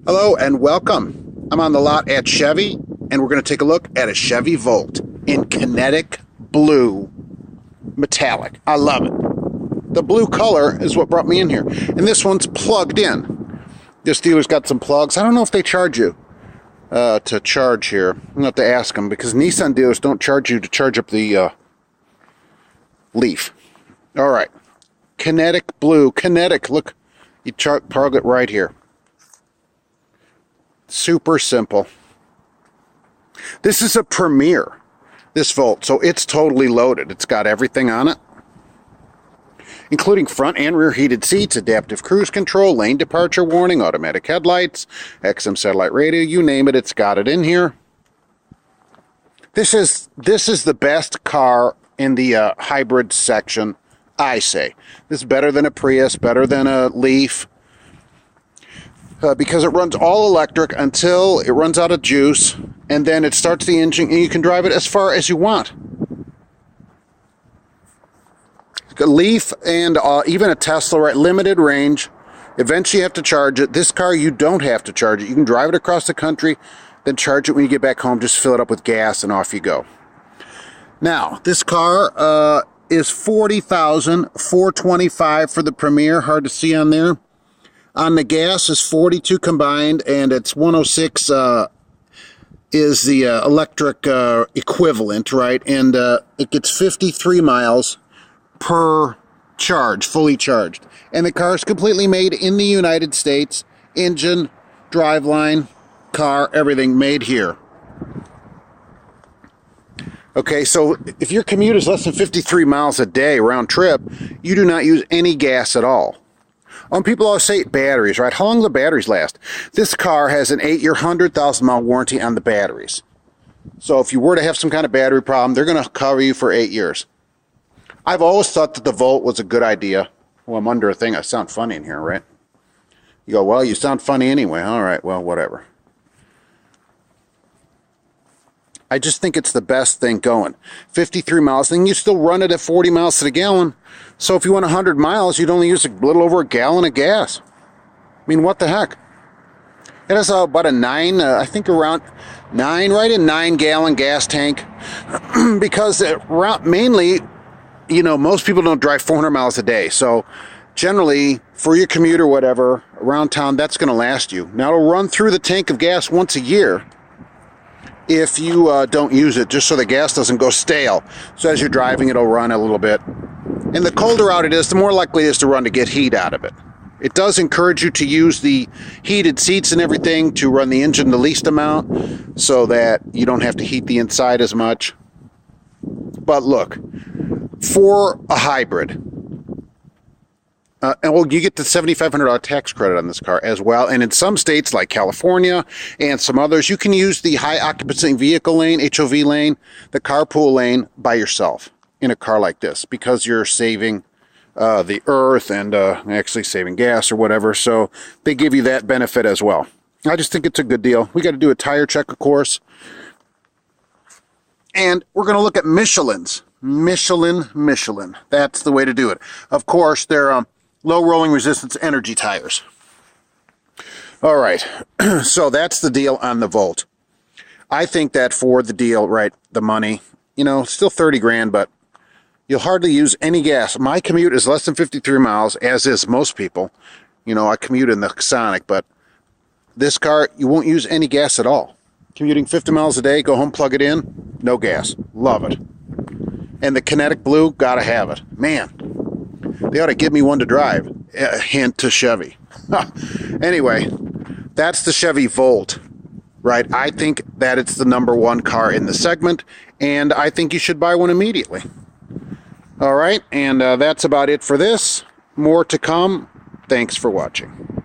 Hello and welcome. I'm on the lot at Chevy, and we're going to take a look at a Chevy Volt in kinetic blue metallic. I love it. The blue color is what brought me in here, and this one's plugged in. This dealer's got some plugs. I don't know if they charge you to charge here. I'm going to have to ask them, because Nissan dealers don't charge you to charge up the Leaf. All right. Kinetic blue. Kinetic. Look, you plug it right here. Super simple. This is a Premier, this Volt, so it's totally loaded. It's got everything on it, including front and rear heated seats, adaptive cruise control, lane departure warning, automatic headlights, XM satellite radio, you name it, it's got it in here. This is the best car in the hybrid section, I say. This is better than a Prius, better than a Leaf. Because it runs all electric until it runs out of juice, and then it starts the engine, and you can drive it as far as you want. A Leaf and even a Tesla are at limited range. Eventually you have to charge it. This car, you don't have to charge it. You can drive it across the country, then charge it when you get back home. Just fill it up with gas, and off you go. Now, this car is $40,425 for the Premier. Hard to see on there. On the gas is 42 combined, and it's 106 is the electric equivalent, right? And it gets 53 miles per charge, fully charged. And the car is completely made in the United States. Engine, driveline, car, everything made here. Okay, so if your commute is less than 53 miles a day round trip, you do not use any gas at all. People always say batteries, right? How long do the batteries last? This car has an 8-year, 100,000-mile warranty on the batteries. So if you were to have some kind of battery problem, they're going to cover you for 8 years. I've always thought that the Volt was a good idea. Well, I'm under a thing. I sound funny in here, right? You go, well, you sound funny anyway. All right, well, whatever. I just think it's the best thing going. 53 miles, then you still run it at 40 miles to the gallon. So if you went 100 miles, you'd only use a little over a gallon of gas. I mean, what the heck? It has about a 9, I think around 9, right in 9-gallon gas tank. Because mainly, you know, most people don't drive 400 miles a day. So generally, for your commute or whatever, around town, that's going to last you. Now, it'll run through the tank of gas once a year if you don't use it, just so the gas doesn't go stale. So as you're driving, it'll run a little bit. And the colder out it is, the more likely it is to run to get heat out of it. It does encourage you to use the heated seats and everything to run the engine the least amount, so that you don't have to heat the inside as much. But look, for a hybrid, and well, you get the $7,500 tax credit on this car as well. And in some states like California and some others, you can use the high occupancy vehicle lane, HOV lane, the carpool lane by yourself in a car like this, because you're saving the earth and actually saving gas or whatever. So they give you that benefit as well. I just think it's a good deal. We got to do a tire check, of course. And we're going to look at Michelin's. Michelin. That's the way to do it. Of course, they're low rolling resistance energy tires. All right, so that's the deal on the Volt. I think that for the deal, right, the money, you know, still 30 grand, but you'll hardly use any gas. My commute is less than 53 miles, as is most people. You know, I commute in the Sonic, but this car, you won't use any gas at all. Commuting 50 miles a day, go home, plug it in, no gas. Love it. And the kinetic blue, gotta have it. Man, they ought to give me one to drive. Hint to Chevy. Anyway, that's the Chevy Volt, right? I think that it's the #1 car in the segment, and I think you should buy one immediately. All right, and that's about it for this. More to come. Thanks for watching.